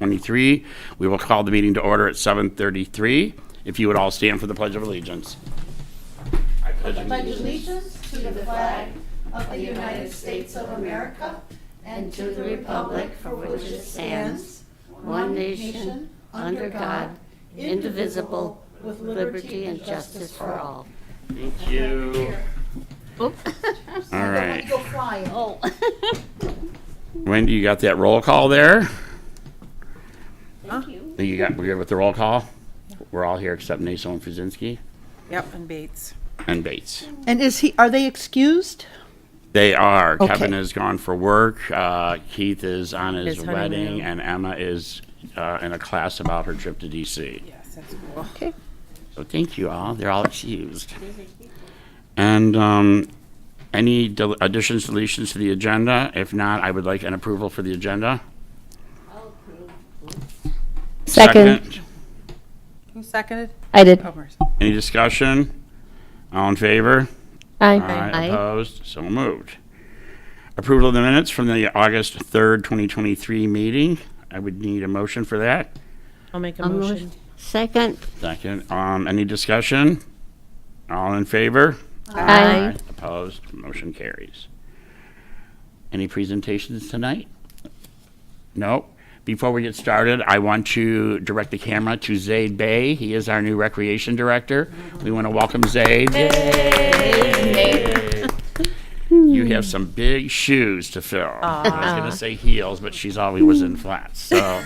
2023. We will call the meeting to order at 7:33. If you would all stand for the Pledge of Allegiance. I pledge allegiance to the flag of the United States of America and to the republic for which it stands, one nation, under God, indivisible, with liberty and justice for all. Thank you. All right. Go flying. Oh. Wendy, you got that roll call there? Thank you. We're good with the roll call? We're all here except Naso and Fuzinski Yep, and Bates. and Bates. And are they excused? They are. Okay. Kevin is gone for work. Keith is on his His wedding, honeymoon. and Emma is in a class about her trip to DC. Yes, that's cool. Okay. So thank you all. They're all excused. And any additions, deletions to the agenda? If not, I would like an approval for the agenda. Second. Who seconded? I did. Comers. Any discussion? All in favor? Aye. Opposed? So moved. Approval of the minutes from the August 3rd, 2023 meeting. I would need a motion for that. I'll make a I'll motion. Second. Second. Any discussion? All in favor? Aye. Opposed? Motion carries. Any presentations tonight? Nope. Before we get started, I want to direct the camera to Zaid Bey. He is our new recreation director. We want to welcome Zaid. You have some big shoes to fill. I was going to say heels, but she's always was in flats. So,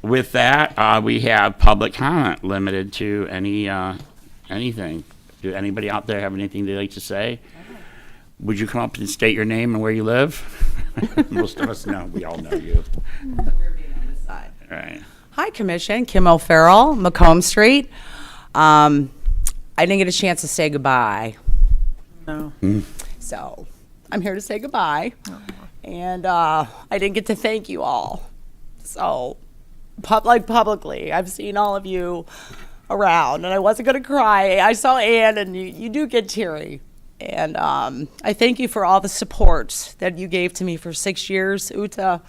with that, we have public comment limited to anything. Do anybody out there have anything they'd like to say? Would you come up and state your name and where you live? Most of us know. We all know you. We're being on this side. All right. Hi, Commission. Kim O'Farrell, Macomb Street. I didn't get a chance to say goodbye. No. So I'm here to say goodbye. And I didn't get to thank you all. So, publicly, I've seen all of you around, and I wasn't going to cry. I saw Ann, and you do get teary. And I thank you for all the support that you gave to me for 6 years, Uta,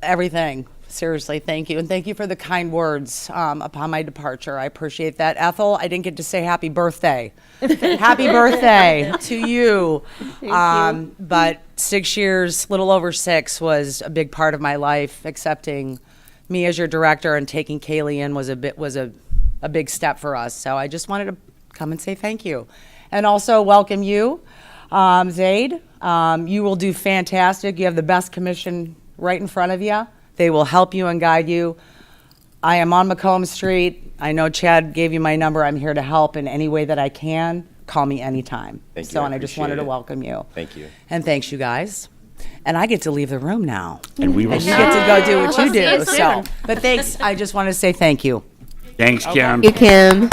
everything. Seriously, thank you. And thank you for the kind words upon my departure. I appreciate that. Ethel, I didn't get to say happy birthday. Happy birthday to you. But 6 years, little over 6, was a big part of my life. Accepting me as your director and taking Kaylee in was a big step for us. So I just wanted to come and say thank you. And also welcome you, Zaid. You will do fantastic. You have the best commission right in front of you. They will help you and guide you. I am on Macomb Street. I know Chad gave you my number. I'm here to help in any way that I can. Call me anytime. Thank you. So, I and I just wanted to appreciate it. welcome you. Thank you. And thanks, you guys. And I get to leave the room now. And we will And see you get to go do what you We'll see you do. So, soon. but thanks. I just want to say thank you. Thanks, Kim. You, Kim.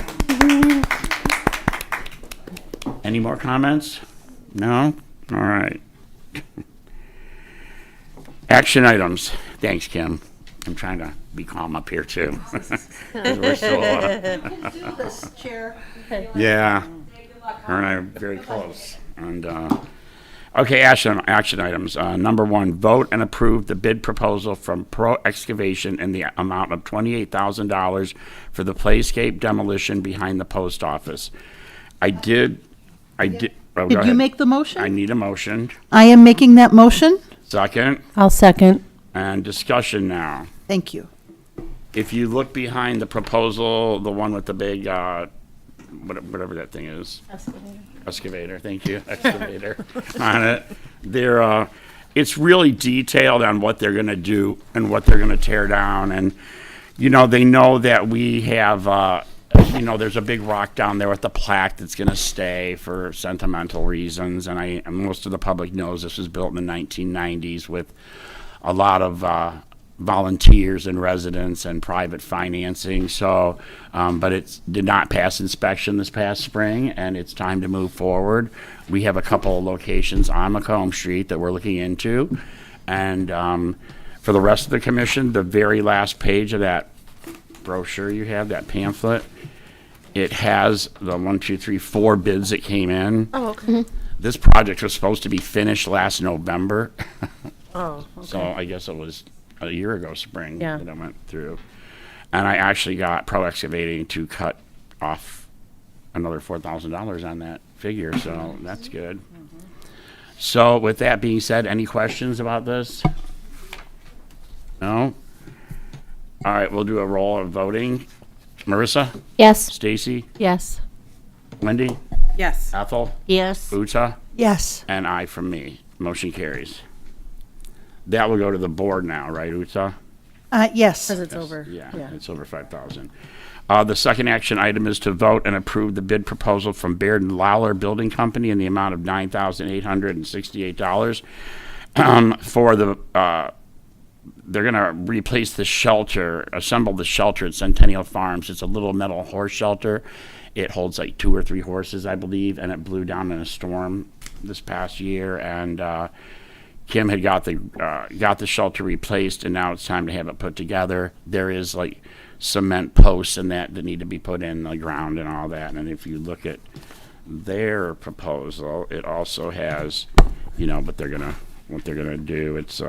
Any more comments? No? All right. Action items. Thanks, Kim. I'm trying to be calm up here, too. 'Cause we're still, Do this, Chair. yeah. Her and I are very close. And, okay, action items. Number 1, vote and approve the bid proposal from Pro Excavation in the amount of $28,000 for the playscape demolition behind the post office. Oh, Did go you ahead. make the motion? I need a motion. I am making that motion. Second. I'll second. And discussion now. Thank you. If you look behind the proposal, the one with the big, whatever that thing is. Excavator, thank you, excavator, on it. It's really detailed on what they're gonna do and what they're gonna tear down. And, they know that we have, there's a big rock down there with the plaque that's gonna stay for sentimental reasons. And most of the public knows this was built in the 1990s with a lot of volunteers and residents and private financing. So, but it did not pass inspection this past spring, and it's time to move forward. We have a couple of locations on Macomb Street that we're looking into. And for the rest of the commission, the very last page of that brochure you have, that pamphlet, it has the 4 bids that came in. Oh, okay. This project was supposed to be finished last November. Oh, So I guess it was a year ago spring Yeah. that I went through. And I actually got Pro Excavating to cut off another $4,000 on that figure, so that's good. So with that being said, any questions about this? No? All right, we'll do a roll of voting. Marissa? Yes. Stacy? yes. Wendy? Yes. Ethel? Yes. Uta? Yes. And I from me. Motion carries. That will go to the board now, right, Uta? Yes. Because it's over. Yeah, it's over 5,000. The second action item is to vote and approve the bid proposal from Baird and Lowler Building Company in the amount of $9,868 for the, they're going to replace the shelter, assemble the shelter at Centennial Farms. It's a little metal horse shelter. It holds like 2 or 3 horses, I believe, and it blew down in a storm this past year. And Kim had got the shelter replaced, and now it's time to have it put together. There is like cement posts and that need to be put in the ground and all that. And if you look at their proposal, it also has, what they're gonna do. It's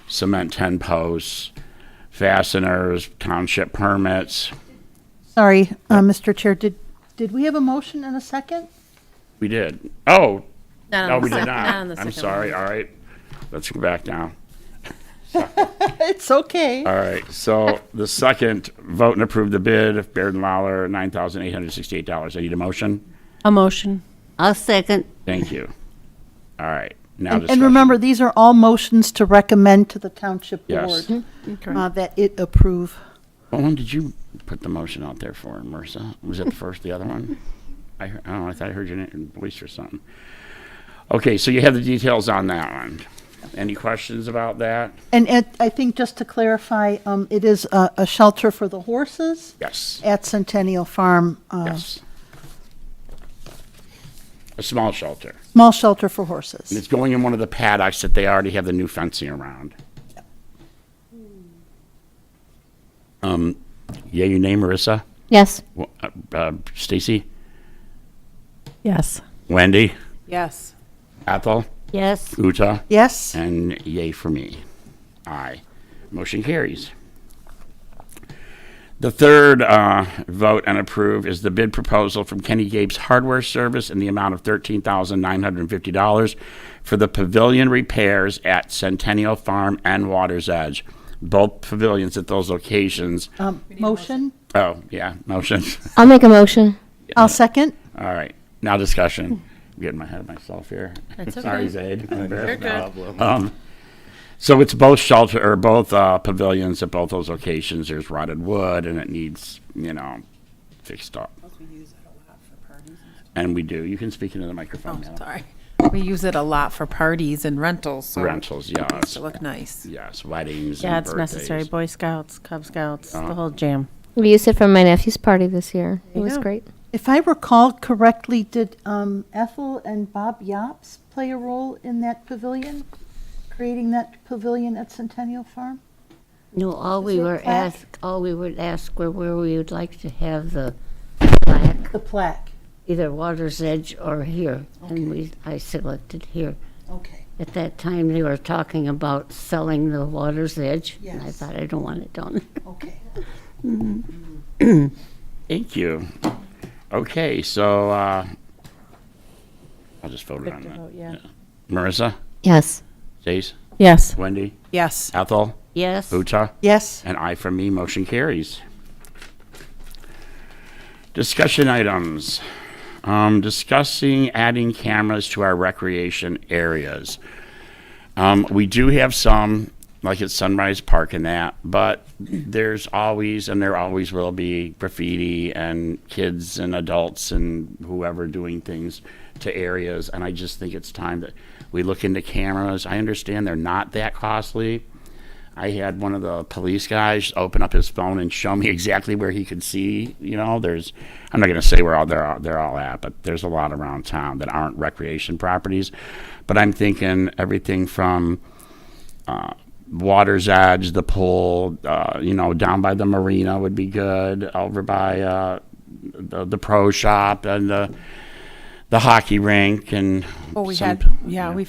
cement 10 posts, fasteners, township permits. Sorry, Mr. Chair, did we have a motion and a second? We did. Oh, Not no, on we the did sec- not. on the I'm second sorry. one. All right, let's go back down. It's okay. All right, so the second, vote and approve the bid of Baird and Lowler, $9,868. I need a motion. A motion. I'll second. Thank you. All right, now And discussion. remember, these are all motions to recommend to the township Yes. board Okay. that it approve. What one did you put the motion out there for, Marissa? Was it the first, the other one? I don't know, I thought I heard your voice or something. Okay, so you have the details on that one. Any questions about that? And I think just to clarify, it is a shelter for the horses Yes, at Centennial Farm. yes. A small shelter. Small shelter for And horses. it's going in one of the paddocks that they already have the new fencing around. Yeah, your name, Marissa? Yes. Stacy? Yes. Wendy? Yes. Ethel? Yes. Uta? Yes? And yay for me. Aye. Motion carries. The third vote and approve is the bid proposal from Kenny Gabe's Hardware Service in the amount of $13,950 for the pavilion repairs at Centennial Farm and Water's Edge. Both pavilions at those locations. Motion? Oh, yeah, motion. I'll make a motion. I'll second. All right, now discussion. I'm getting ahead of myself here. That's Sorry, okay. Zaid. You're good. So it's both both pavilions at both those locations. There's rotted wood, and it needs, fixed up. And we do. You can speak into the microphone now. Sorry. We use it a lot for parties and rentals, so Rentals, it needs yes. to look nice. Yes, weddings Yeah, and it's necessary. birthdays. Boy Scouts, Cub Scouts, the whole jam. We used it for my nephew's party this year. It you was go. great. If I recall correctly, did Ethel and Bob Yops play a role in that pavilion? Creating that pavilion at Centennial Farm? No, all Is we it were plaque? asked were where we would like to have the plaque, The plaque. either Water's Edge or here. And I selected here. Okay. At that time, they were talking about selling the Water's Edge. And I Yes. thought, I don't want it done. Okay. Thank you. Okay, so I'll just vote on that. Yeah. Marissa? Yes. Stace? Yes. Wendy? Yes. Ethel? Yes. Uta? Yes? And I from me, motion carries. Discussion items. Discussing adding cameras to our recreation areas. We do have some, like at Sunrise Park and that, but there's always, and there always will be, graffiti and kids and adults and whoever doing things to areas, and I just think it's time that we look into cameras. I understand they're not that costly. I had one of the police guys open up his phone and show me exactly where he could see. There's, I'm not going to say where they're all at, but there's a lot around town that aren't recreation properties. But I'm thinking everything from Water's Edge, the pool, down by the marina would be good. Over by the pro shop and the hockey rink and. Well, we've some-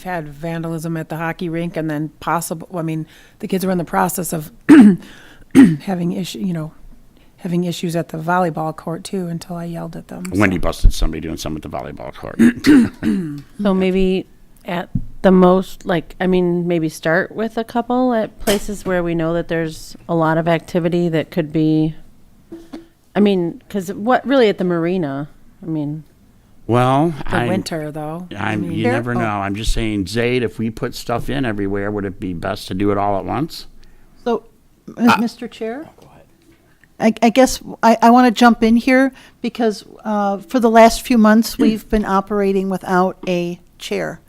had vandalism at the hockey rink, and then the kids were in the process of having having issues at the volleyball court too until I yelled at them. so. Wendy busted somebody doing something at the volleyball court. So maybe at the most, maybe start with a couple at places where we know that there's a lot of activity that could be, because really at the marina, Well, The winter, though. you never know. I'm just saying, Zaid, if we put stuff in everywhere, would it be best to do it all at once? So, Mr. Chair? I guess I want to jump in here because for the last few months, we've been operating without a chair.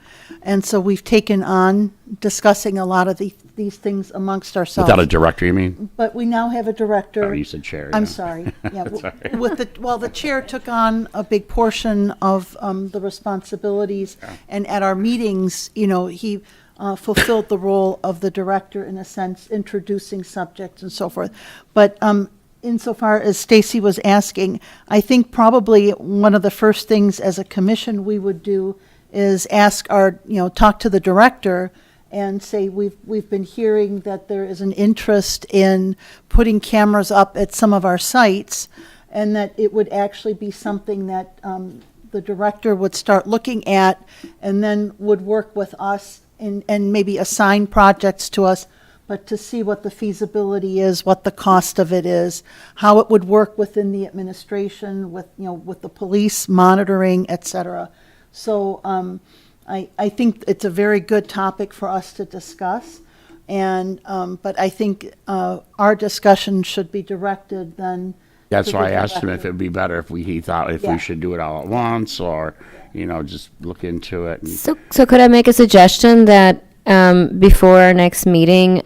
And so we've taken on discussing a lot of these things amongst ourselves. Without a director, you mean? But we now have a director. Oh, you said chair. I'm yeah. sorry. Yeah, That's the chair took on a big portion of the responsibilities, and at our meetings, he fulfilled the role of the director in a sense, introducing subjects and so forth. But insofar as Stacy was asking, I think probably one of the first things as a commission we would do is talk to the director and say, we've been hearing that there is an interest in putting cameras up at some of our sites, and that it would actually be something that the director would start looking at and then would work with us and maybe assign projects to us, but to see what the feasibility is, what the cost of it is, how it would work within the administration with the police monitoring, et cetera. So I think it's a very good topic for us to discuss, but I think our discussion should be directed then. That's to why I the asked him if director. it'd be better if he thought if Yeah. we should do it all at once or, just look into it. And, So could I make a suggestion that before our next meeting,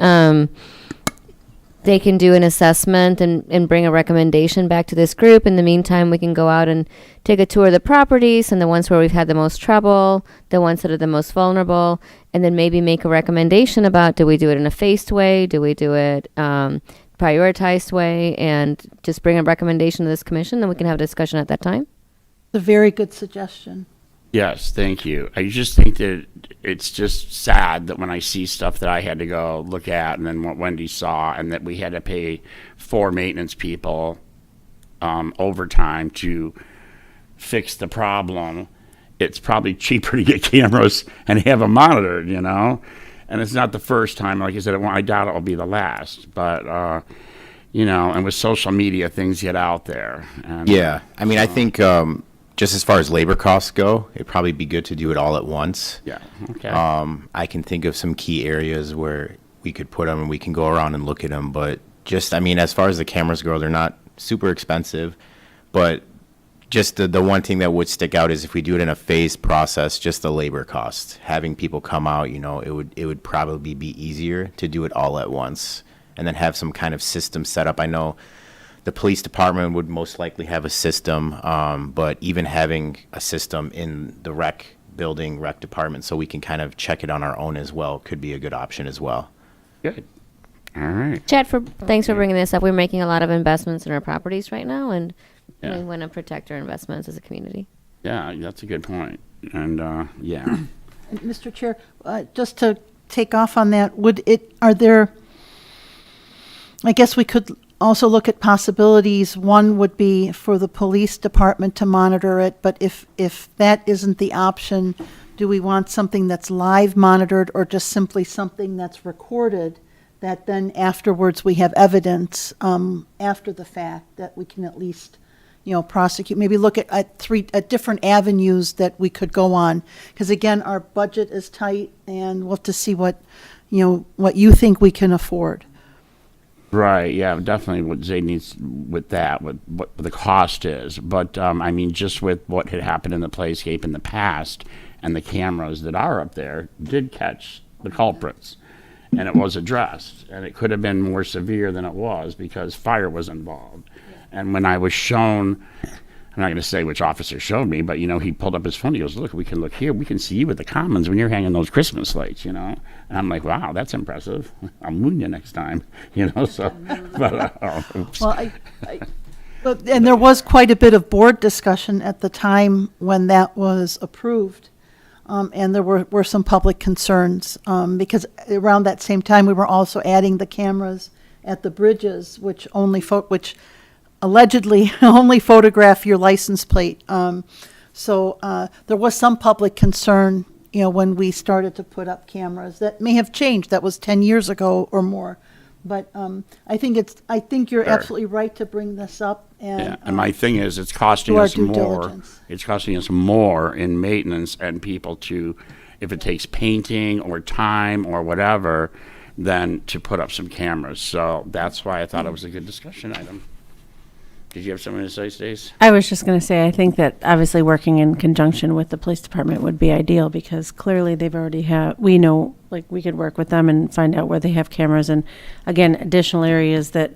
they can do an assessment and bring a recommendation back to this group? In the meantime, we can go out and take a tour of the properties and the ones where we've had the most trouble, the ones that are the most vulnerable, and then maybe make a recommendation about, do we do it in a phased way? Do we do it prioritized way? And just bring a recommendation to this commission, then we can have a discussion at that time. It's a very good suggestion. yes, thank you. I just think that it's just sad that when I see stuff that I had to go look at and then what Wendy saw and that we had to pay 4 maintenance people overtime to fix the problem, it's probably cheaper to get cameras and have them monitored, And it's not the first time, like I said, I doubt it will be the last. But, and with social media, things get out there. And, Yeah, I think just as far as labor costs go, it'd probably be good to do it all at once. Yeah, okay. I can think of some key areas where we could put them and we can go around and look at them. But just, as far as the cameras go, they're not super expensive. But just the one thing that would stick out is if we do it in a phased process, just the labor cost. Having people come out, it would probably be easier to do it all at once and then have some kind of system set up. I know the police department would most likely have a system, but even having a system in the rec department so we can kind of check it on our own as well could be a good option as well. Good. All right. Chad, thanks for bringing this up. We're making a lot of investments in our properties right now, and Yeah. we want to protect our investments as a community. Yeah, that's a good point. And, yeah. And Mr. Chair, just to take off on that, I guess we could also look at possibilities. One would be for the police department to monitor it, but if that isn't the option, do we want something that's live monitored or just simply something that's recorded that then afterwards we have evidence after the fact that we can at least prosecute, maybe look at different avenues that we could go on. Because again, our budget is tight and we'll have to see what you think we can afford. Right, yeah, definitely what Zaid needs with that, with what the cost is. But, just with what had happened in the playscape in the past and the cameras that are up there did catch the culprits. And it was addressed. And it could have been more severe than it was because fire was involved. And when I was shown, I'm not going to say which officer showed me, but, he pulled up his phone. He goes, look, we can look here. We can see you at the Commons when you're hanging those Christmas lights, And I'm like, wow, that's impressive. I'll moon you next time, so. But, oops. Well, And there was quite a bit of board discussion at the time when that was approved. And there were some public concerns, because around that same time, we were also adding the cameras at the bridges, which which allegedly only photograph your license plate. So there was some public concern, when we started to put up cameras. That may have changed. That was 10 years ago or more. But I think you're Sure. absolutely right to bring this up. Yeah, and my thing is, it's costing do our us due more. diligence. It's costing us more in maintenance and people to, if it takes painting or time or whatever, than to put up some cameras. So that's why I thought it was a good discussion item. Did you have something to say, Stace? I was just going to say, I think that obviously working in conjunction with the police department would be ideal because clearly they've already we know, like we could work with them and find out where they have cameras and again, additional areas that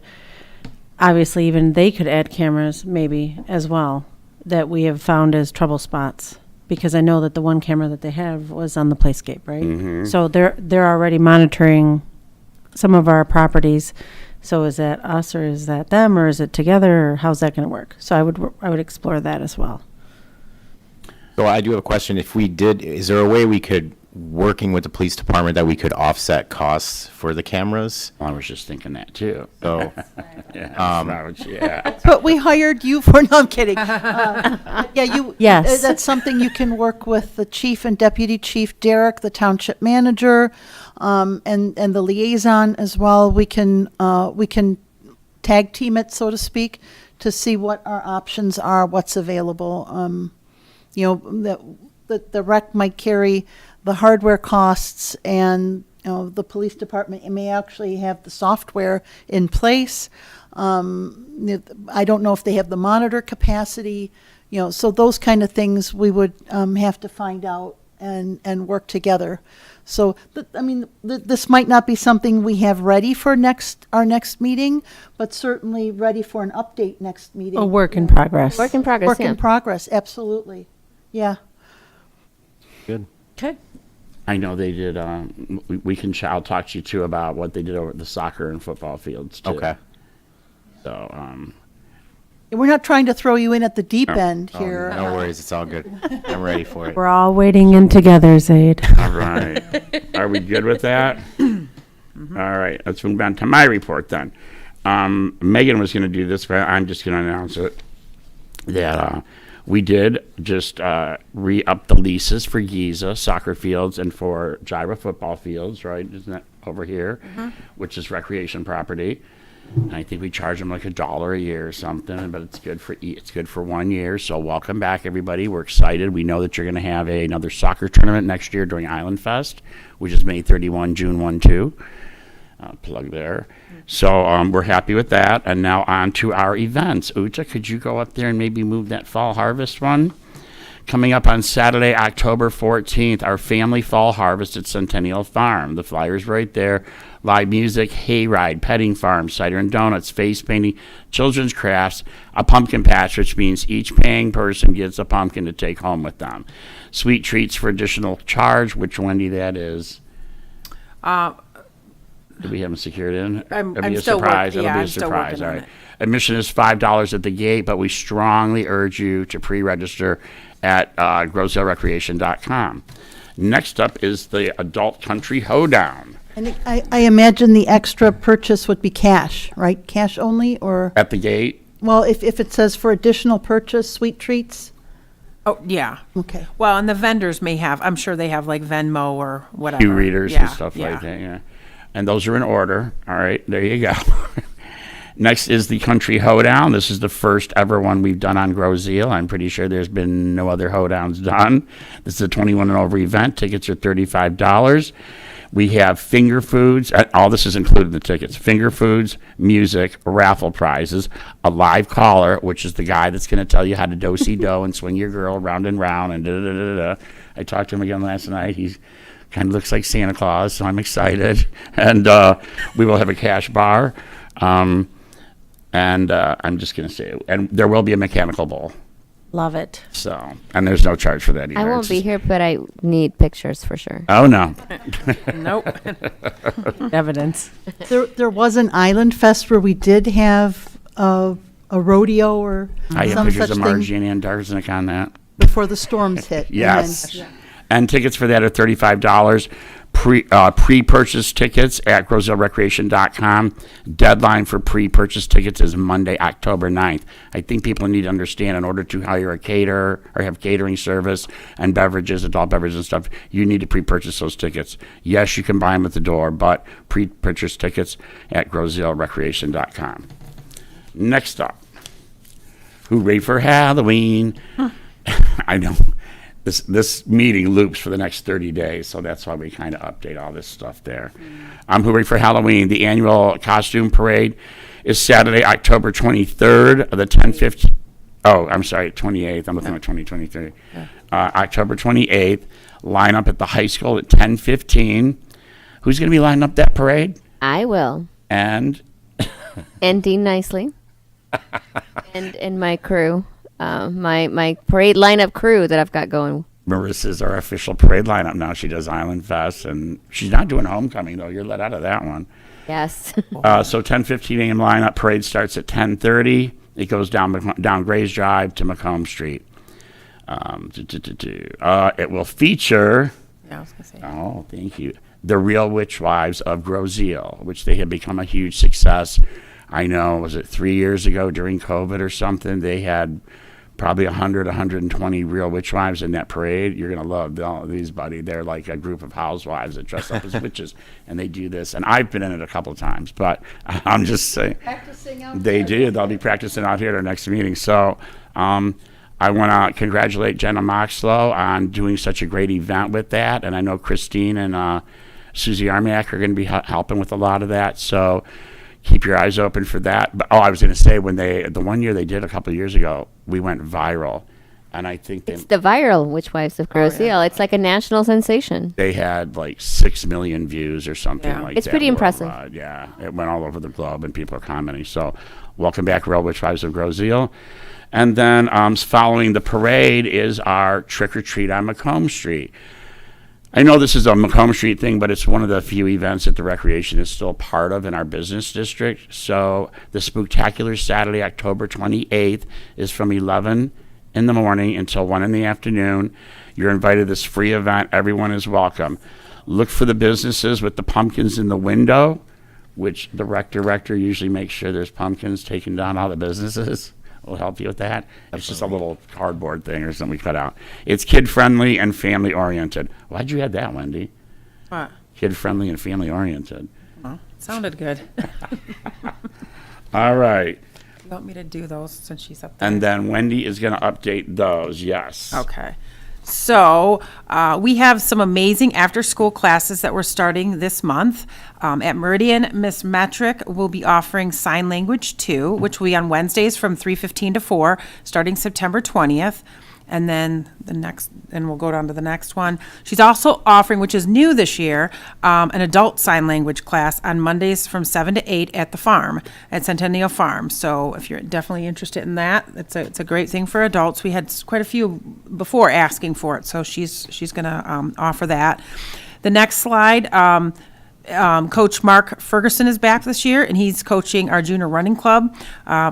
obviously even they could add cameras maybe as well that we have found as trouble spots. Because I know that the one camera that they have was on the playscape, right? Mm-hmm. So they're already monitoring some of our properties. So is that us or is that them or is it together or how's that going to work? So I would explore that as well. So I do have a question. If we did, is there a way we could, working with the police department, that we could offset costs for the cameras? I was just thinking that too. So, Yeah. But we hired you for, no, I'm kidding. Yeah, Yes. that's something you can work with the chief and deputy chief, Derek, the township manager, and the liaison as well. We can tag team it, so to speak, to see what our options are, what's available. The rec might carry the hardware costs, and the police department may actually have the software in place. I don't know if they have the monitor capacity, so those kind of things we would have to find out and work together. So, this might not be something we have ready for our next meeting, but certainly ready for an update next meeting. A work in progress. Work in progress, Work yeah. in progress, absolutely. Yeah. good. Okay. I know they did, I'll talk to you too about what they did over at the soccer and football fields too. Okay. So, We're not trying to throw you in at the deep end here. No worries. It's all good. I'm ready for it. We're all wading in together, Zaid. all right. Are we good with that? Mm-hmm. All right, let's move on to my report then. Megan was going to do this, but I'm just going to announce it. That we did just re-up the leases for Giza soccer fields and for Gyra football fields, right? Isn't that over here? Mm-hmm. Which is recreation property. I think we charge them like $1 a year or something, but it's good for 1 year. So welcome back, everybody. We're excited. We know that you're going to have another soccer tournament next year during Island Fest, which is May 31, June 1, 2. Plug there. So we're happy with that. And now on to our events. Uta, could you go up there and maybe move that fall harvest one? Coming up on Saturday, October 14th, our family fall harvest at Centennial Farm. The flyer's right there. Live music, hayride, petting farm, cider and donuts, face painting, children's crafts, a pumpkin patch, which means each paying person gets a pumpkin to take home with them. Sweet treats for additional charge, which, Wendy, that is? Do we haven't secured in? I'm It'll be a still surprise. working- yeah, It'll be I'm a still surprise. working All on right. it. Admission is $5 at the gate, but we strongly urge you to pre-register at grosehill Next up is the Adult Country Hoedown And I imagine the extra purchase would be cash, right? Cash only, or, at the gate. well, if it says for additional purchase, sweet treats? Oh, yeah. Okay. Well, and the vendors may have, I'm sure they have like Venmo or whatever. Queue readers Yeah, and stuff yeah. like that, yeah. And those are in order. All right, there you go. Next is the Country Hoedown. This is the first ever one we've done on Groseal. I'm pretty sure there's been no other hoedowns done. This is a 21 and over event. Tickets are $35. We have finger foods. All this is included in the tickets. Finger foods, music, raffle prizes, a live caller, which is the guy that's going to tell you how to do-si-do and swing your girl round and round and da-da-da-da-da. I talked to him again last night. He's kind of looks like Santa Claus, so I'm excited. And we will have a cash bar. And I'm just going to say, and there will be a mechanical bull. Love it. So, and there's no charge for that either. I won't It's be just- here, but I need pictures for sure. Oh, no. Nope. Evidence. There was an Island Fest where we did have a rodeo or I have some pictures such of thing Margie and Darznik on that. before the storms hit. Yes. And tickets for that are $35. Pre-purchase tickets at GrosdaleRecreation.com. Deadline for pre-purchase tickets is Monday, October 9th. I think people need to understand in order to hire a caterer or have catering service and beverages, adult beverages and stuff, you need to pre-purchase those tickets. Yes, you can buy them at the door, but pre-purchase tickets at GrosdaleRecreation.com. Next up, hooray for Halloween. I know. This meeting loops for the next 30 days, so that's why we kind of update all this stuff there. Hooray for Halloween. The annual costume parade is Saturday, October 23rd of the 10:15. Oh, I'm sorry, 28th. I'm looking at 2023. October 28th. Line up at the high school at 10:15. Who's going to be lining up that parade? I will. And Dean Nicely. and my crew. My parade lineup crew that I've got going. Marissa's our official parade lineup now. She does Island Fest, and she's not doing homecoming, though. You're let out of that one. Yes. So 10:15 a.m. lineup. Parade starts at 10:30. It goes down Grays Drive to Macomb Street. It will feature... Yeah, I was gonna say. Oh, thank you. The Real Witch Wives of Grosdale, which they have become a huge success. I know, was it 3 years ago during COVID or something? They had probably 100, 120 Real Witch Wives in that parade. You're going to love these, buddy. They're like a group of housewives that dress up as witches, and they do this. And I've been in it a couple of times, but I'm just saying. Practicing out They there. do. They'll be practicing out here at our next meeting. So I want to congratulate Jenna Moxlow on doing such a great event with that. And I know Christine and Susie Armack are going to be helping with a lot of that. So keep your eyes open for that. But I was going to say, when the one year they did a couple of years ago, we went viral, and I think It's the viral Witch Wives of Grosdale. It's like a national sensation. they had like 6 million views or something Yeah. like that. It's pretty impressive. worldwide. Yeah, it went all over the globe, and people are commenting. So, welcome back, Real Witch Wives of Grosdale. And then following the parade is our trick or treat on Macomb Street. I know this is a Macomb Street thing, but it's one of the few events that the recreation is still part of in our business district. So the Spooktacular Saturday, October 28th, is from 11 in the morning until 1 in the afternoon. You're invited to this free event. Everyone is welcome. Look for the businesses with the pumpkins in the window, which the rector usually makes sure there's pumpkins taking down all the businesses. We'll help you with that. It's just a little cardboard thing or something we cut out. It's kid-friendly and family-oriented. Why'd you add that, Wendy? What? Kid-friendly and family-oriented. Well, sounded good. All right. You want me to do those since she's up there? And then Wendy is going to update those, yes. Okay. So we have some amazing after-school classes that we're starting this month. At Meridian, Miss Metric will be offering Sign Language 2, which will be on Wednesdays from 3:15 to 4, starting September 20th. And then we'll go down to the next one. She's also offering, which is new this year, an adult sign language class on Mondays from 7 to 8 at the farm, at Centennial Farm. So if you're definitely interested in that, it's a great thing for adults. We had quite a few before asking for it, so she's going to offer that. The next slide, Coach Mark Ferguson is back this year, and he's coaching our junior running club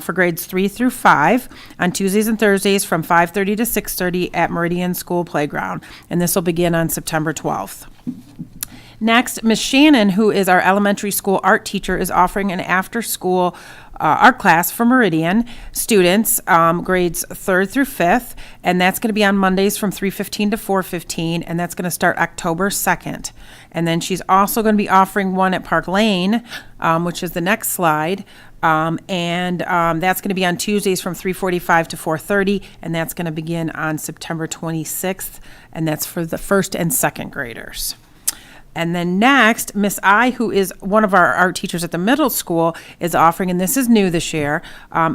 for grades 3 through 5 on Tuesdays and Thursdays from 5:30 to 6:30 at Meridian School Playground, and this will begin on September 12th. Next, Miss Shannon, who is our elementary school art teacher, is offering an after-school art class for Meridian students, grades 3rd through 5th, and that's going to be on Mondays from 3:15 to 4:15, and that's going to start October 2nd. And then she's also going to be offering one at Park Lane, which is the next slide, and that's going to be on Tuesdays from 3:45 to 4:30, and that's going to begin on September 26th, and that's for the 1st and 2nd graders. And then next, Miss I, who is one of our art teachers at the middle school, is offering, and this is new this year,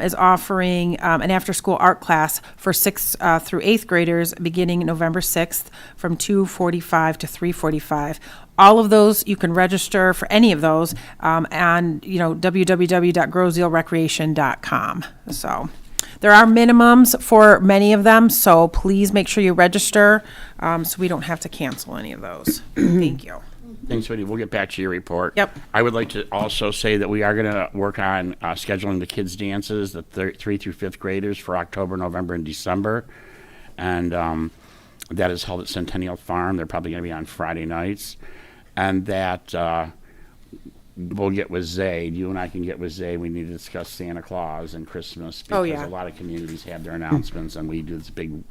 is offering an after-school art class for 6th through 8th graders beginning November 6th from 2:45 to 3:45. All of those, you can register for any of those on www.grosdalerecreation.com. So there are minimums for many of them, so please make sure you register so we don't have to cancel any of those. Thank you. Thanks, Wendy. We'll get back to your report. Yep. I would like to also say that we are going to work on scheduling the kids' dances, the 3 through 5th graders, for October, November, and December. And that is held at Centennial Farm. They're probably going to be on Friday nights. And that we'll get with Zaid. You and I can get with Zaid. We need to discuss Santa Claus and Christmas, because yeah. a lot of communities have their announcements, and we do this big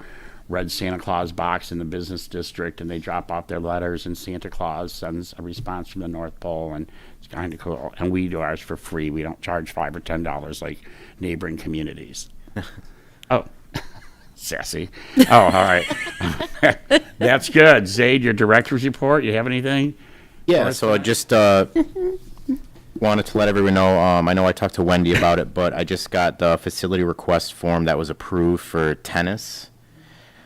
red Santa Claus box in the business district, and they drop off their letters, and Santa Claus sends a response from the North Pole, and it's kind of cool. And we do ours for free. We don't charge $5 or $10 like neighboring communities. Oh, sassy. Oh, all right. That's good. Zaid, your director's report. You have anything? Yeah, so I just wanted to let everyone know, I know I talked to Wendy about it, but I just got the facility request form that was approved for tennis.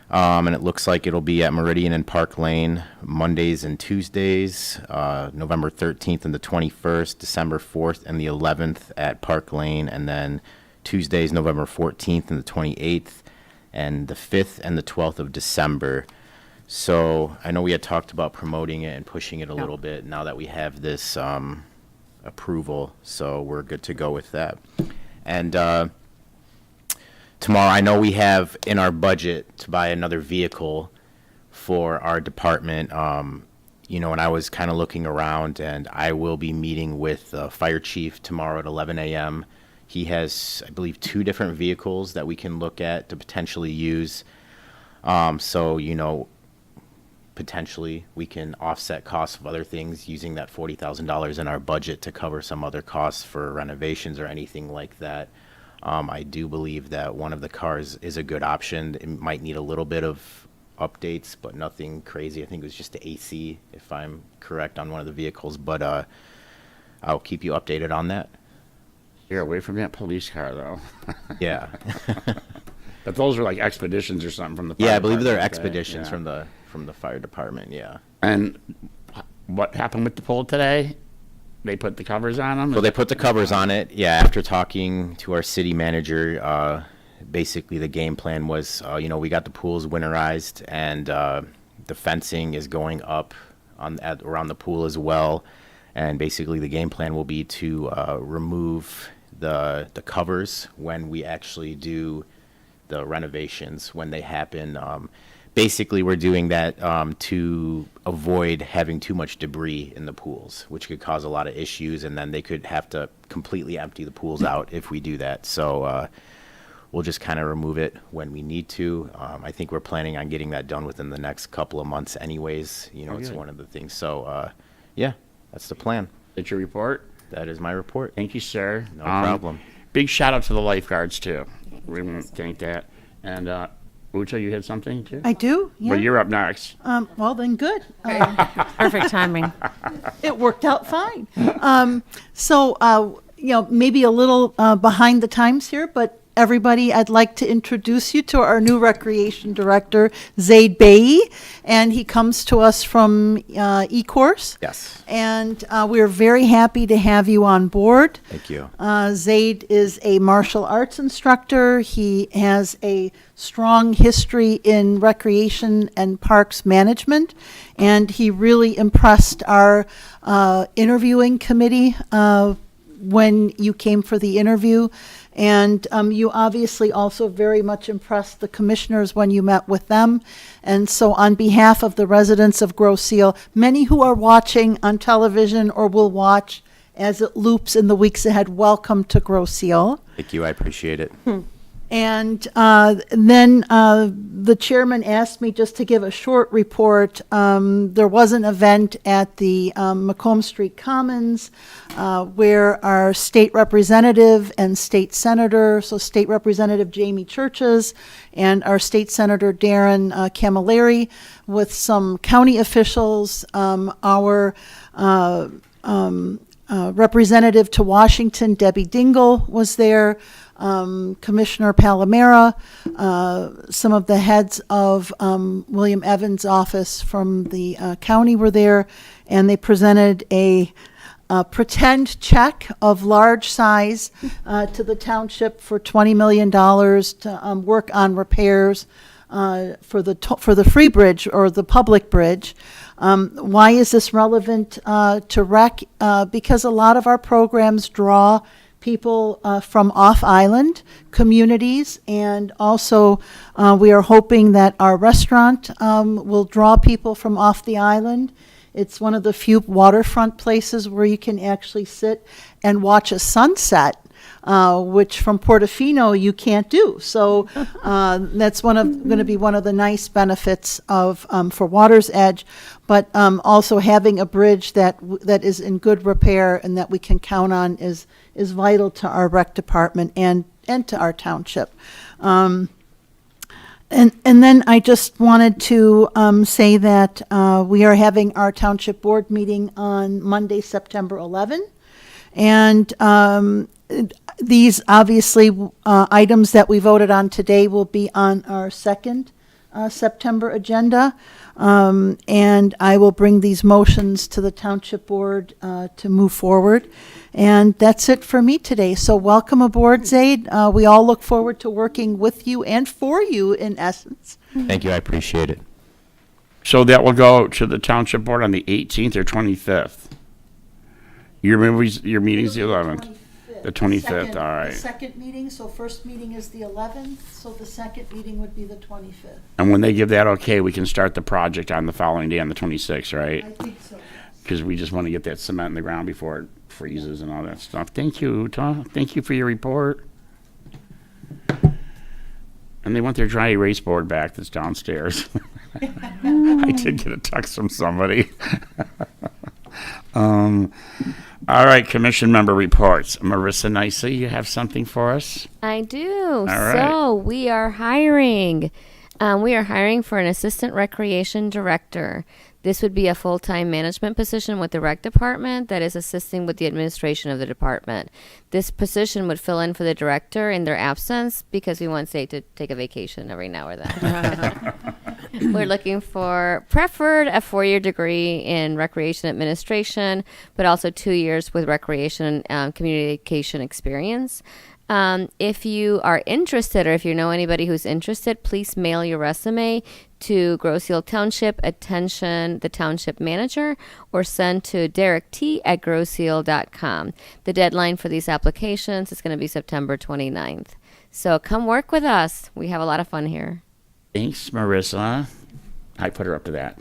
And it looks like it'll be at Meridian and Park Lane Mondays and Tuesdays, November 13th and the 21st, December 4th and the 11th at Park Lane, and then Tuesdays, November 14th and the 28th, and the 5th and the 12th of December. So I know we had talked about promoting it and pushing it a little bit now that we have this approval, so we're good to go with that. And tomorrow, I know we have in our budget to buy another vehicle for our department. You know, and I was kind of looking around, and I will be meeting with the fire chief tomorrow at 11 a.m. He has, I believe, 2 different vehicles that we can look at to potentially use. So, you know, potentially we can offset costs of other things using that $40,000 in our budget to cover some other costs for renovations or anything like that. I do believe that one of the cars is a good option. It might need a little bit of updates, but nothing crazy. I think it was just the AC, if I'm correct, on one of the vehicles. But I'll keep you updated on that. You're away from that police car, though. Yeah. But those are like expeditions or something from the fire Yeah, I believe they're department, right? expeditions Yeah. from the fire department, yeah. And what happened with the pole today? They put the covers on them? Well, they put the covers on it, yeah, after talking to our city manager. Basically, the game plan was, you know, we got the pools winterized, and the fencing is going up around the pool as well. And basically, the game plan will be to remove the covers when we actually do the renovations, when they happen. Basically, we're doing that to avoid having too much debris in the pools, which could cause a lot of issues, and then they could have to completely empty the pools out if we do that. So we'll just kind of remove it when we need to. I think we're planning on getting that done within the next couple of months anyways. You know, it's one of the things. So, yeah, that's the plan. That's your report? That is my report. Thank you, sir. No problem. Big shout out to the lifeguards, too. We want to thank that. And Ucha, you had something, too? I do, yeah. Well, you're up next. Well, then, good. Perfect timing. It worked out fine. You know, maybe a little behind the times here, but everybody, I'd like to introduce you to our new recreation director, Zaid Bayi, and he comes to us from eCourse. Yes. And we're very happy to have you on board. Thank you. Zaid is a martial arts instructor. He has a strong history in recreation and parks management, and he really impressed our interviewing committee when you came for the interview. And you obviously also very much impressed the commissioners when you met with them. And so on behalf of the residents of Grosse Ile, many who are watching on television or will watch as it loops in the weeks ahead, welcome to Grosse Ile. Thank you. I appreciate it. And then the chairman asked me just to give a short report. There was an event at the Macomb Street Commons where our state representative and state senator, so State Representative Jamie Churches and our state senator Darren Camilleri, with some county officials, our representative to Washington, Debbie Dingle, was there. Commissioner Palomera, some of the heads of William Evans' office from the county were there, and they presented a pretend check of large size to the township for $20 million to work on repairs for the free bridge or the public bridge. Why is this relevant to rec? Because a lot of our programs draw people from off-island communities, and also we are hoping that our restaurant will draw people from off the island. It's one of the few waterfront places where you can actually sit and watch a sunset, which from Portofino you can't do. So that's going to be one of the nice benefits of for Water's Edge, but also having a bridge that is in good repair and that we can count on is vital to our rec department and to our township. And then I just wanted to say that we are having our township board meeting on Monday, September 11. And these obviously items that we voted on today will be on our second September agenda. And I will bring these motions to the township board to move forward. And that's it for me today. So welcome aboard, Zaid. We all look forward to working with you and for you, in essence. Thank you. I appreciate it. So that will go to the township board on the 18th or 25th. Your meeting's the 11th. The 25th, all right. The second meeting, so first meeting is the 11th, so the second meeting would be the 25th. And when they give that okay, we can start the project on the following day on the 26th, right? I think so. Because we just want to get that cement in the ground before it freezes and all that stuff. Thank you, Tom. Thank you for your report. And they want their dry erase board back that's downstairs. I did get a text from somebody. All right, commission member reports. Marissa Nicely, you have something for us? I do. All right. So we are hiring. We are hiring for an assistant recreation director. This would be a full-time management position with the rec department that is assisting with the administration of the department. This position would fill in for the director in their absence because we want Zay to take a vacation every now or then. We're looking for preferred a 4-year degree in recreation administration, but also 2 years with recreation communication experience. If you are interested, or if you know anybody who's interested, please mail your resume to Grosse Ile Township, attention the township manager, or send to DerekT@grosseile.com. The deadline for these applications is going to be September 29th. So come work with us. We have a lot of fun here. Thanks, Marissa. I put her up to that.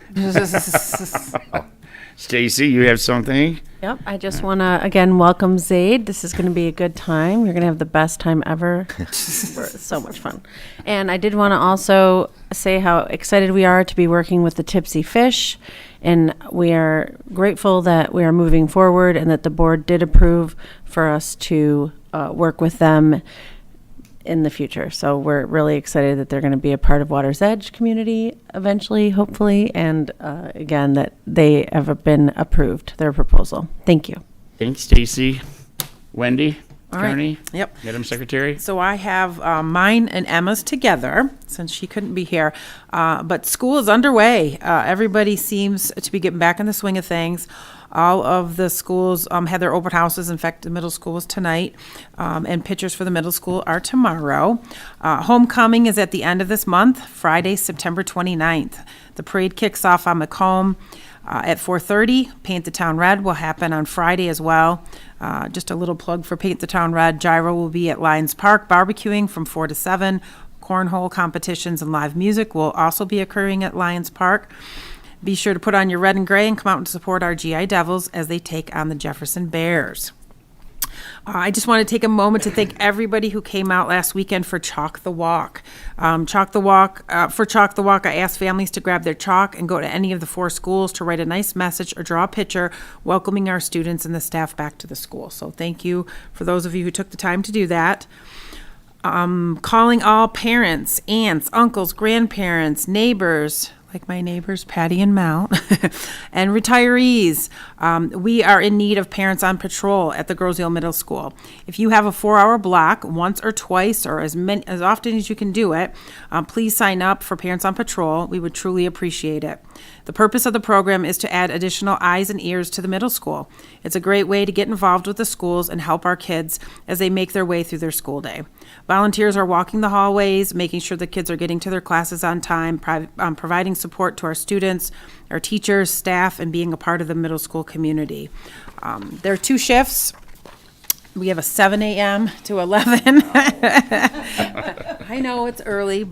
Stacy, you have something? Yep, I just want to, again, welcome Zaid. This is going to be a good time. You're going to have the best time ever. So much fun. And I did want to also say how excited we are to be working with the Tipsy Fish. And we are grateful that we are moving forward and that the board did approve for us to work with them in the future. So we're really excited that they're going to be a part of Water's Edge community eventually, hopefully, and again, that they have been approved, their proposal. Thank you. Thanks, Stacy. Wendy All right. Kearney, Yep. Madam Secretary. So I have mine and Emma's together since she couldn't be here. But school is underway. Everybody seems to be getting back in the swing of things. All of the schools had their open houses. In fact, the middle school was tonight, and pictures for the middle school are tomorrow. Homecoming is at the end of this month, Friday, September 29th. The parade kicks off on Macomb at 4:30. Paint the Town Red will happen on Friday as well. Just a little plug for Paint the Town Red. Gyro will be at Lions Park barbecuing from 4 to 7. Cornhole competitions and live music will also be occurring at Lions Park. Be sure to put on your red and gray and come out and support our GI Devils as they take on the Jefferson Bears. I just want to take a moment to thank everybody who came out last weekend for Chalk the Walk. For Chalk the Walk, I asked families to grab their chalk and go to any of the 4 schools to write a nice message or draw a picture welcoming our students and the staff back to the school. So thank you for those of you who took the time to do that. Calling all parents, aunts, uncles, grandparents, neighbors, like my neighbors, Patty and Mel, and retirees. We are in need of parents on patrol at the Grosse Ile Middle School. If you have a 4-hour block, once or twice, or as often as you can do it, please sign up for Parents on Patrol. We would truly appreciate it. The purpose of the program is to add additional eyes and ears to the middle school. It's a great way to get involved with the schools and help our kids as they make their way through their school day. Volunteers are walking the hallways, making sure the kids are getting to their classes on time, providing support to our students, our teachers, staff, and being a part of the middle school community. There are 2 shifts. We have a 7 a.m. to 11. I know it's early,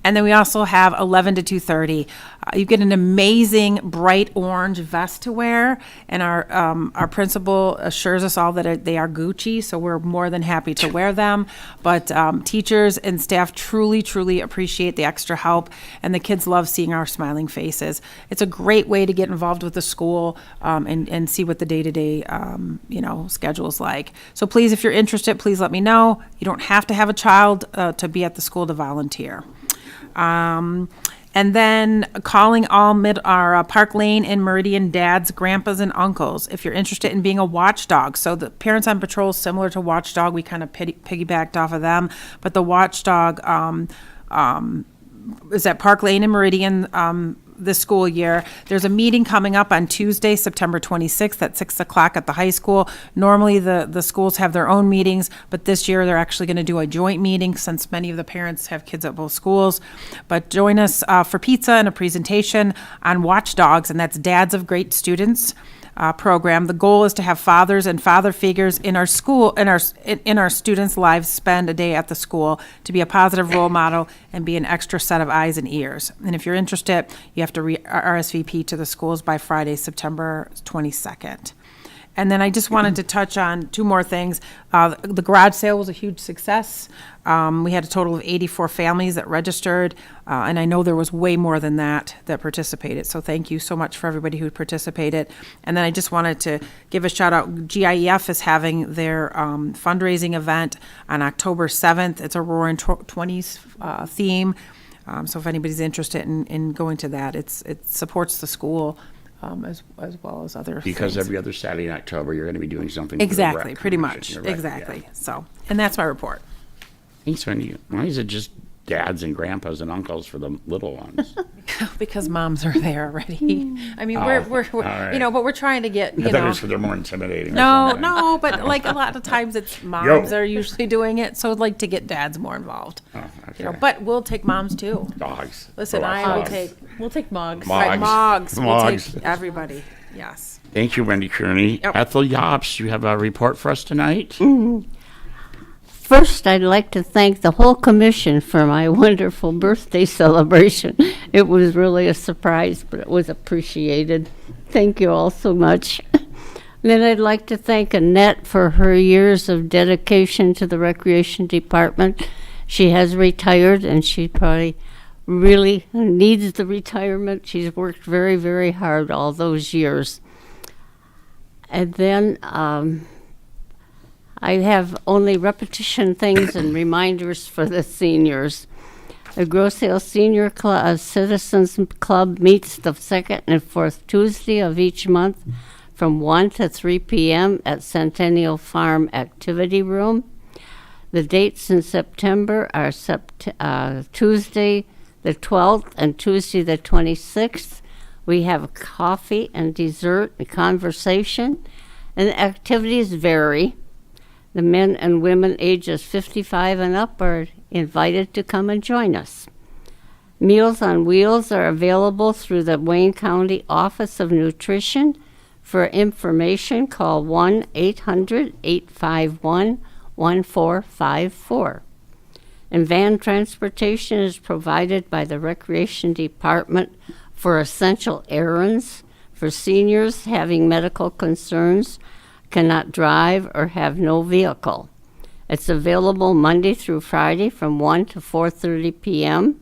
and then we also have 11 to 2:30. You get an amazing bright orange vest to wear, and our principal assures us all that they are Gucci, so we're more than happy to wear them. But teachers and staff truly, truly appreciate the extra help, and the kids love seeing our smiling faces. It's a great way to get involved with the school and see what the day-to-day schedule is like. So please, if you're interested, please let me know. You don't have to have a child to be at the school to volunteer. And then calling all our Park Lane and Meridian dads, grandpas, and uncles if you're interested in being a watchdog. So the Parents on Patrol is similar to Watchdog. We kind of piggybacked off of them. But the watchdog is at Park Lane and Meridian this school year. There's a meeting coming up on Tuesday, September 26th at 6 o'clock at the high school. Normally, the schools have their own meetings, but this year they're actually going to do a joint meeting since many of the parents have kids at both schools. But join us for pizza and a presentation on Watchdogs, and that's Dads of Great Students program. The goal is to have fathers and father figures in our school, in our students' lives, spend a day at the school to be a positive role model and be an extra set of eyes and ears. And if you're interested, you have to RSVP to the schools by Friday, September 22nd. And then I just wanted to touch on 2 more things. The garage sale was a huge success. We had a total of 84 families that registered, and I know there was way more than that participated. So thank you so much for everybody who participated. And then I just wanted to give a shout out. GIEF is having their fundraising event on October 7th. It's a Roaring 20s theme. So if anybody's interested in going to that, it supports the school. As well as other Because things. every other Saturday in October, you're going to be doing something. For the Exactly, rec pretty commission. much, You're right, exactly. yeah. So, and that's my report. Thanks, Wendy. Why is it just dads and grandpas and uncles for the little ones? Because moms are there already. I mean, we're all right. but we're trying to get, I thought it was for they're more intimidating. or No, something. no, but like a lot of times it's moms are usually doing it, so I'd like to get dads more involved. Oh, okay. But we'll take moms too. Dogs. Listen, Go I will dogs. we'll take mogs. Mogs. Right, mogs. We'll Mogs. take everybody. Yes. Thank you, Wendy Kearney. Yep. Ethel Yops, you have a report for us tonight? First, I'd like to thank the whole commission for my wonderful birthday celebration. It was really a surprise, but it was appreciated. Thank you all so much. Then I'd like to thank Annette for her years of dedication to the Recreation Department. She has retired, and she probably really needs the retirement. She's worked very, very hard all those years. And then I have only repetition things and reminders for the seniors. The Grosse Ile Senior Citizens Club meets the 2nd and 4th Tuesday of each month from 1 to 3 p.m. at Centennial Farm Activity Room. The dates in September are Tuesday the 12th and Tuesday the 26th. We have coffee and dessert and conversation, and the activities vary. The men and women ages 55 and up are invited to come and join us. Meals on Wheels are available through the Wayne County Office of Nutrition. For information, call 1-800-851-1454. And van transportation is provided by the Recreation Department for essential errands for seniors having medical concerns, cannot drive, or have no vehicle. It's available Monday through Friday from 1 to 4:30 p.m.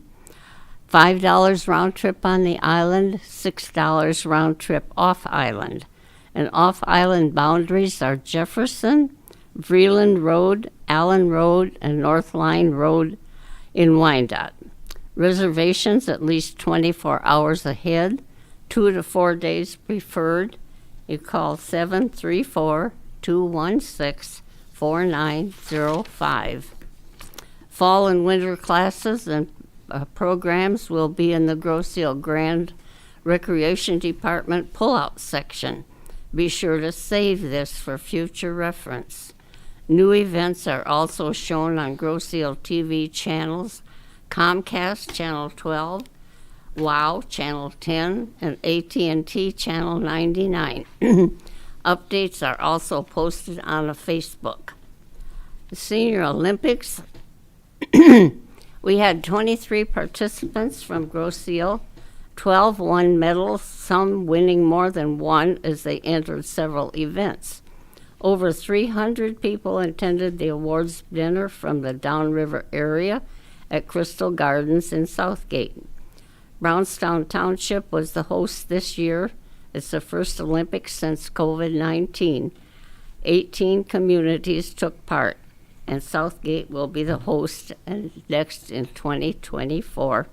$5 round trip on the island, $6 round trip off island. And off island boundaries are Jefferson, Vreeland Road, Allen Road, and North Line Road in Wyandotte. Reservations at least 24 hours ahead, 2 to 4 days preferred. You call 734-216-4905. Fall and winter classes and programs will be in the Grosse Ile Grand Recreation Department pullout section. Be sure to save this for future reference. New events are also shown on Grosse Ile TV channels, Comcast Channel 12, WOW Channel 10, and AT&T Channel 99. Updates are also posted on the Facebook. The Senior Olympics, we had 23 participants from Grosse Ile. 12 won medals, some winning more than one as they entered several events. Over 300 people attended the awards dinner from the Downriver area at Crystal Gardens in Southgate. Brownstown Township was the host this year. It's the first Olympics since COVID-19. 18 communities took part, and Southgate will be the host next in 2024.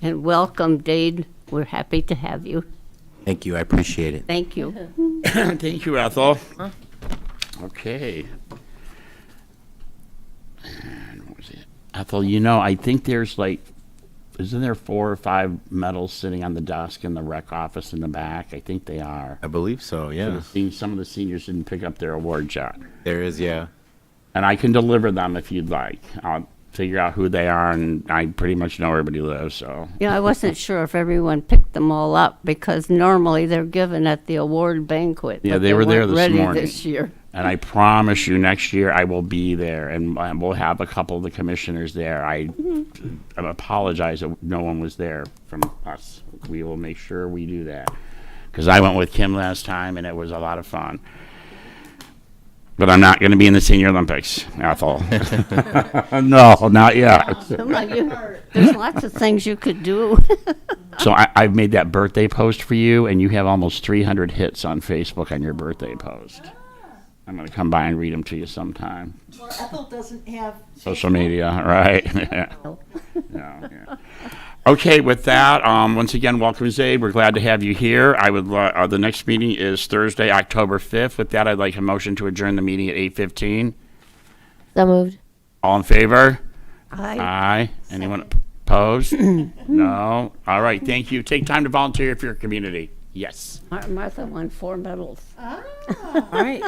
And welcome, Dade. We're happy to have you. Thank you. I appreciate it. Thank you. Thank you, Ethel. Okay. And what was it? Ethel, I think there's isn't there 4 or 5 medals sitting on the desk in the rec office in the back? I think they are. I believe so, yeah. Some of the seniors didn't pick up their award yet. There is, yeah. And I can deliver them if you'd like. I'll figure out who they are, and I pretty much know where everybody lives, so. Yeah, I wasn't sure if everyone picked them all up because normally they're given at the award banquet. Yeah, but they were there weren't this ready morning. this year. And I promise you, next year I will be there, and we'll have a couple of the commissioners there. I apologize that no one was there from us. We will make sure we do that. Because I went with Kim last time, and it was a lot of fun. But I'm not going to be in the Senior Olympics, Ethel. No, not yet. Come on, there's lots of things you could do. So I've made that birthday post for you, and you have almost 300 hits on Facebook on your birthday post. I'm going to come by and read them to you sometime. Well, Ethel doesn't have. Social media, right? Yeah. Okay, with that, once again, welcome, Zaid. We're glad to have you here. The next meeting is Thursday, October 5th. With that, I'd like a motion to adjourn the meeting at 8:15. So moved. All in favor? Aye. Aye. Anyone opposed? No. All right, thank you. Take time to volunteer for your community. Yes. Martha won 4 medals. All right.